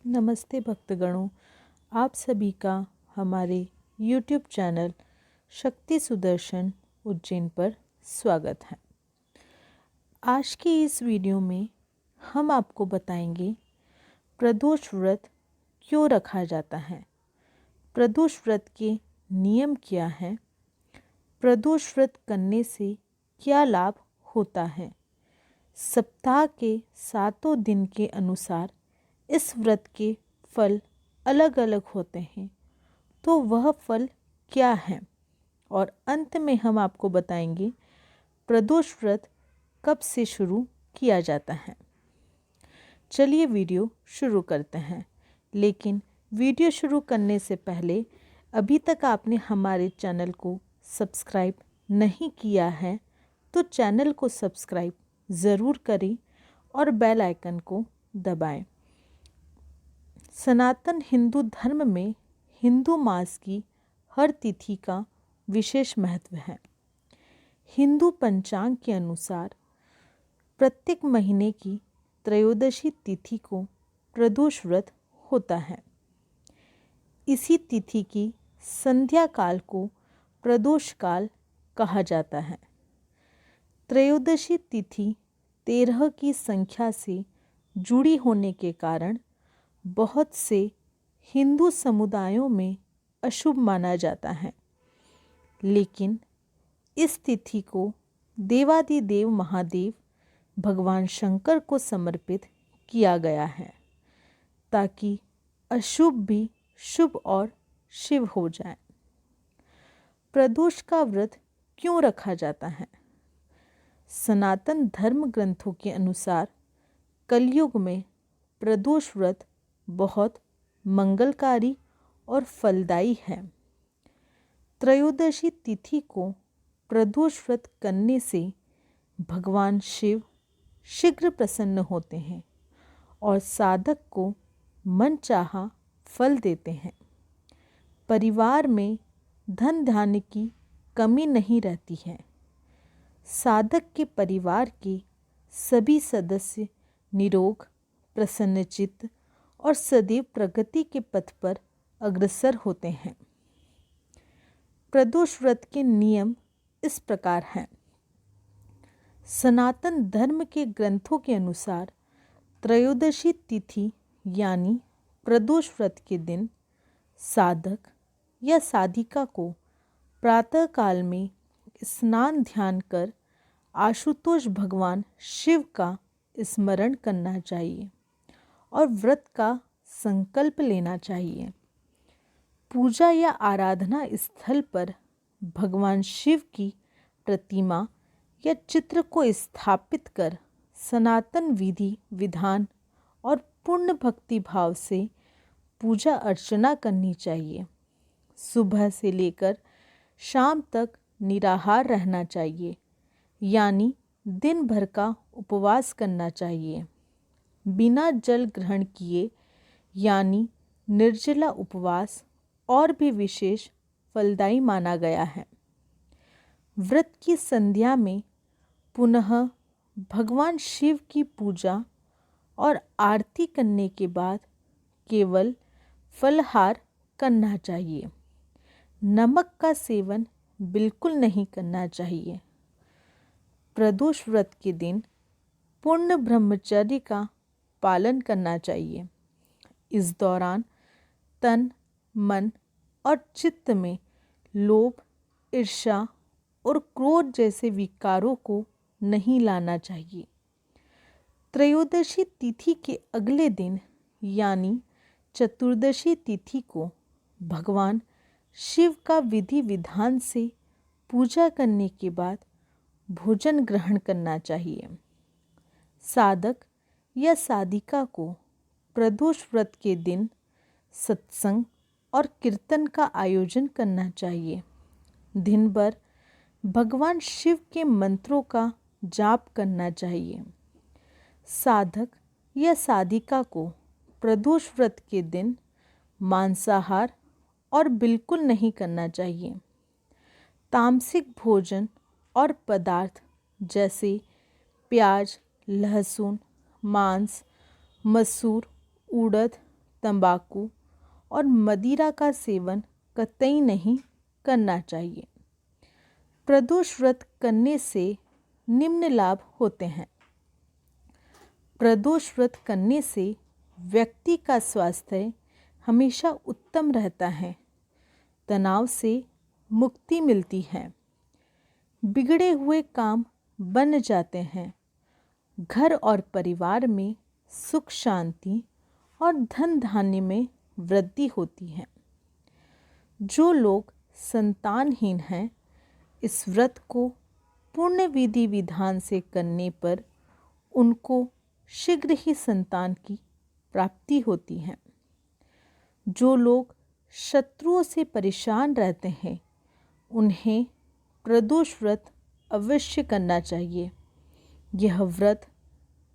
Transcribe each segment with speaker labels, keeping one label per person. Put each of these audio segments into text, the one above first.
Speaker 1: नमस्ते भक्तगणों, आप सभी का हमारे YouTube चैनल शक्ति सुदर्शन उज्जैन पर स्वागत है। आज की इस वीडियो में हम आपको बताएंगे प्रदोष व्रत क्यों रखा जाता है, प्रदोष व्रत के नियम क्या हैं, प्रदोष व्रत करने से क्या लाभ होता है। सप्ताह के 7 दिन के अनुसार इस व्रत के फल अलग अलग होते हैं, तो वह फल क्या है, और अंत में हम आपको बताएंगे प्रदोष व्रत कब से शुरू किया जाता है। चलिए वीडियो शुरू करते हैं, लेकिन वीडियो शुरू करने से पहले अभी तक आपने हमारे चैनल को सब्सक्राइब नहीं किया है तो चैनल को सब्सक्राइब ज़रूर करें और बेल आइकन को दबाएं। सनातन हिंदू धर्म में हिंदू मास की हर तिथि का विशेष महत्व है। हिंदू पंचांग के अनुसार प्रत्येक महीने की त्रयोदशी तिथि को प्रदोष व्रत होता है। इसी तिथि की संध्या काल को प्रदोष काल कहा जाता है। त्रयोदशी तिथि 13 की संख्या से जुड़ी होने के कारण बहुत से हिंदू समुदायों में अशुभ माना जाता है, लेकिन इस तिथि को देवादिदेव महादेव भगवान शंकर को समर्पित किया गया है, ताकि अशुभ भी शुभ और शिव हो जाए। प्रदोष का व्रत क्यों रखा जाता है? सनातन धर्म ग्रंथों के अनुसार कलयुग में प्रदोष व्रत बहुत मंगलकारी और फलदायी है। त्रयोदशी तिथि को प्रदोष व्रत करने से भगवान शिव शीघ्र प्रसन्न होते हैं और साधक को मनचाहा फल देते हैं। परिवार में धन धान्य की कमी नहीं रहती है। साधक के परिवार के सभी सदस्य निरोग, प्रसन्नचित्त और सदैव प्रगति के पथ पर अग्रसर होते हैं। प्रदोष व्रत के नियम इस प्रकार हैं। सनातन धर्म के ग्रंथों के अनुसार त्रयोदशी तिथि यानी प्रदोष व्रत के दिन साधक या साधिका को प्रातः काल में स्नान ध्यान कर आशुतोष भगवान शिव का स्मरण करना चाहिए और व्रत का संकल्प लेना चाहिए। पूजा या आराधना स्थल पर भगवान शिव की प्रतिमा या चित्र को स्थापित कर सनातन विधि विधान और पूर्ण भक्ति भाव से पूजा अर्चना करनी चाहिए। सुबह से लेकर शाम तक निराहार रहना चाहिए, यानी दिन भर का उपवास करना चाहिए। बिना जल ग्रहण किए यानी निर्जला उपवास और भी विशेष फलदायी माना गया है। व्रत की संध्या में पुनः भगवान शिव की पूजा और आरती करने के बाद केवल फलहार करना चाहिए। नमक का सेवन बिल्कुल नहीं करना चाहिए। प्रदोष व्रत के दिन पूर्ण ब्रह्मचर्य का पालन करना चाहिए। इस दौरान तन, मन और चित्त में लोभ, ईर्ष्या और क्रोध जैसे विकारों को नहीं लाना चाहिए। त्रयोदशी तिथि के अगले दिन यानी चतुर्दशी तिथि को भगवान शिव का विधि विधान से पूजा करने के बाद भोजन ग्रहण करना चाहिए। साधक या साधिका को प्रदोष व्रत के दिन सत्संग और कीर्तन का आयोजन करना चाहिए। दिन भर भगवान शिव के मंत्रों का जाप करना चाहिए। साधक या साधिका को प्रदोष व्रत के दिन मांसाहार और बिल्कुल नहीं करना चाहिए। तामसिक भोजन और पदार्थ जैसे प्याज, लहसुन, मांस, मसूर, उड़द, तंबाकू और मदिरा का सेवन कतई नहीं करना चाहिए। प्रदोष व्रत करने से निम्न लाभ होते हैं। प्रदोष व्रत करने से व्यक्ति का स्वास्थ्य हमेशा उत्तम रहता है, तनाव से मुक्ति मिलती है, बिगड़े हुए काम बन जाते हैं, घर और परिवार में सुख शांति और धन धान्य में वृद्धि होती है। जो लोग संतानहीन हैं, इस व्रत को पूर्ण विधि विधान से करने पर उनको शीघ्र ही संतान की प्राप्ति होती है। जो लोग शत्रुओं से परेशान रहते हैं, उन्हें प्रदोष व्रत अवश्य करना चाहिए। यह व्रत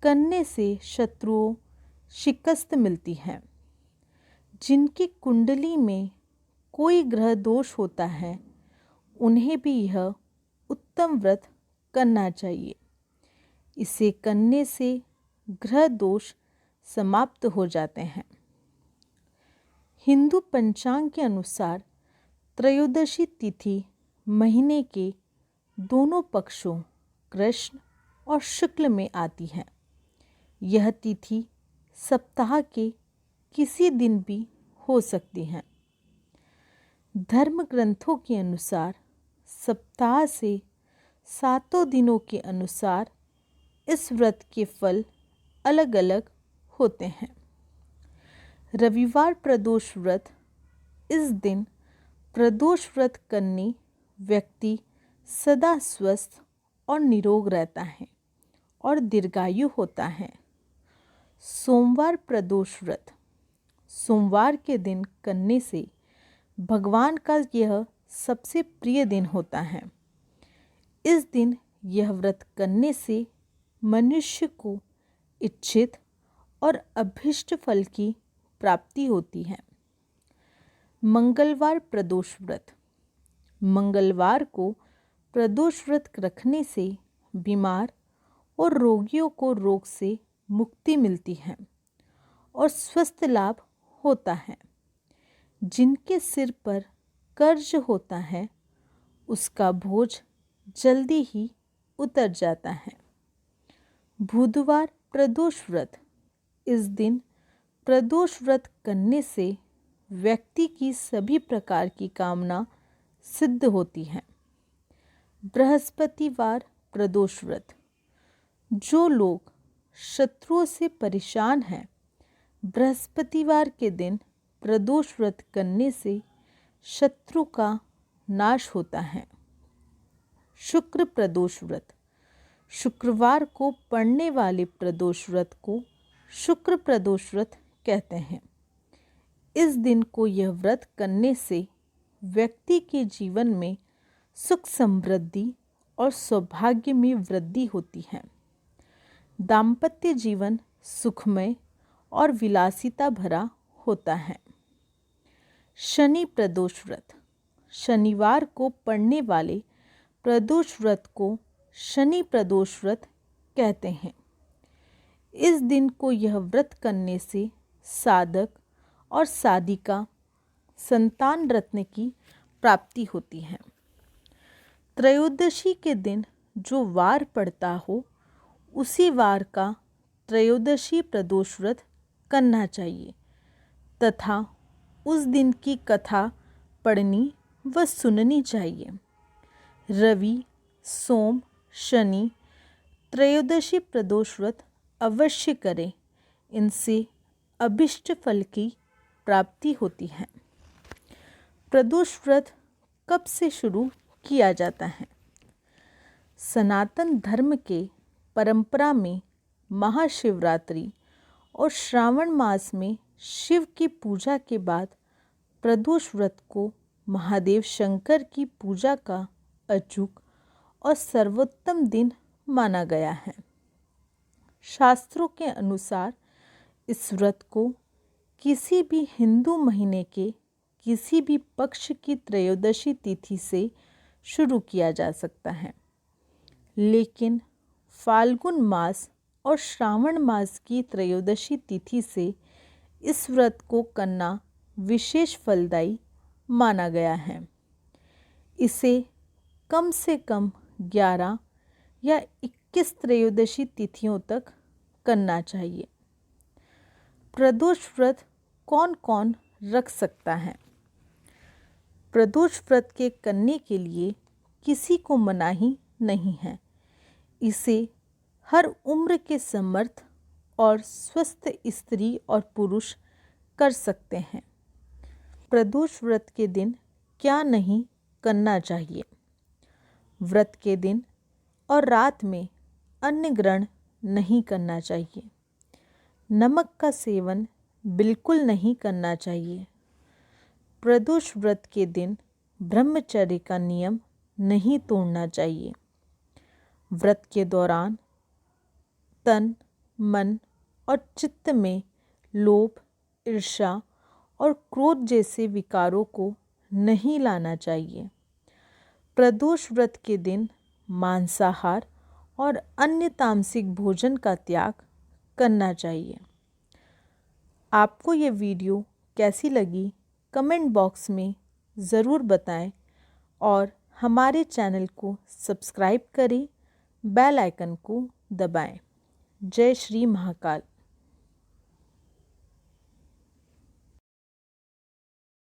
Speaker 1: करने से शत्रुओं शिकस्त मिलती है। जिनकी कुंडली में कोई ग्रह दोष होता है, उन्हें भी यह उत्तम व्रत करना चाहिए। इसे करने से ग्रह दोष समाप्त हो जाते हैं। हिंदू पंचांग के अनुसार त्रयोदशी तिथि महीने के दोनों पक्षों कृष्ण और शुक्ल में आती है। यह तिथि सप्ताह के किसी दिन भी हो सकती है। धर्म ग्रंथों के अनुसार सप्ताह से 7 दिनों के अनुसार इस व्रत के फल अलग अलग होते हैं। रविवार प्रदोष व्रत। इस दिन प्रदोष व्रत करने व्यक्ति सदा स्वस्थ और निरोग रहता है और दीर्घायु होता है। सोमवार प्रदोष व्रत। सोमवार के दिन करने से भगवान का यह सबसे प्रिय दिन होता है। इस दिन यह व्रत करने से मनुष्य को इच्छित और अभीष्ट फल की प्राप्ति होती है। मंगलवार प्रदोष व्रत। मंगलवार को प्रदोष व्रत रखने से बीमार और रोगियों को रोग से मुक्ति मिलती है और स्वस्थ लाभ होता है। जिनके सिर पर कर्ज होता है, उसका बोझ जल्दी ही उतर जाता है। बुधवार प्रदोष व्रत। इस दिन प्रदोष व्रत करने से व्यक्ति की सभी प्रकार की कामना सिद्ध होती है। बृहस्पतिवार प्रदोष व्रत। जो लोग शत्रुओं से परेशान हैं, बृहस्पतिवार के दिन प्रदोष व्रत करने से शत्रु का नाश होता है। शुक्र प्रदोष व्रत। शुक्रवार को पड़ने वाले प्रदोष व्रत को शुक्र प्रदोष व्रत कहते हैं। इस दिन को यह व्रत करने से व्यक्ति के जीवन में सुख समृद्धि और सौभाग्य में वृद्धि होती है। दाम्पत्य जीवन सुखमय और विलासिता भरा होता है। शनि प्रदोष व्रत। शनिवार को पड़ने वाले प्रदोष व्रत को शनि प्रदोष व्रत कहते हैं। इस दिन को यह व्रत करने से साधक और साधिका संतान रत्न की प्राप्ति होती है। त्रयोदशी के दिन जो वार पड़ता हो, उसी वार का त्रयोदशी प्रदोष व्रत करना चाहिए तथा उस दिन की कथा पढ़नी व सुननी चाहिए। रवि, सोम, शनि त्रयोदशी प्रदोष व्रत अवश्य करें। इनसे अभिष्ट फल की प्राप्ति होती है। प्रदोष व्रत कब से शुरू किया जाता है? सनातन धर्म के परंपरा में महाशिवरात्रि और श्रावण मास में शिव की पूजा के बाद प्रदोष व्रत को महादेव शंकर की पूजा का अचूक और सर्वोत्तम दिन माना गया है। शास्त्रों के अनुसार इस व्रत को किसी भी हिंदू महीने के किसी भी पक्ष की त्रयोदशी तिथि से शुरू किया जा सकता है, लेकिन फाल्गुन मास और श्रावण मास की त्रयोदशी तिथि से इस व्रत को करना विशेष फलदायी माना गया है। इसे कम से कम 11 या 21 त्रयोदशी तिथियों तक करना चाहिए। प्रदोष व्रत कौन कौन रख सकता है? प्रदोष व्रत के करने के लिए किसी को मनाही नहीं है। इसे हर उम्र के समर्थ और स्वस्थ स्त्री और पुरुष कर सकते हैं। प्रदोष व्रत के दिन क्या नहीं करना चाहिए? व्रत के दिन और रात में अन्न ग्रहण नहीं करना चाहिए। नमक का सेवन बिल्कुल नहीं करना चाहिए। प्रदोष व्रत के दिन ब्रह्मचर्य का नियम नहीं तोड़ना चाहिए। व्रत के दौरान तन, मन और चित्त में लोभ, ईर्ष्या और क्रोध जैसे विकारों को नहीं लाना चाहिए। प्रदोष व्रत के दिन मांसाहार और अन्य तामसिक भोजन का त्याग करना चाहिए। आपको ये वीडियो कैसी लगी कमेंट बॉक्स में ज़रूर बताएं और हमारे चैनल को सब्सक्राइब करें, बेल आइकन को दबाएं। जय श्री महाकाल।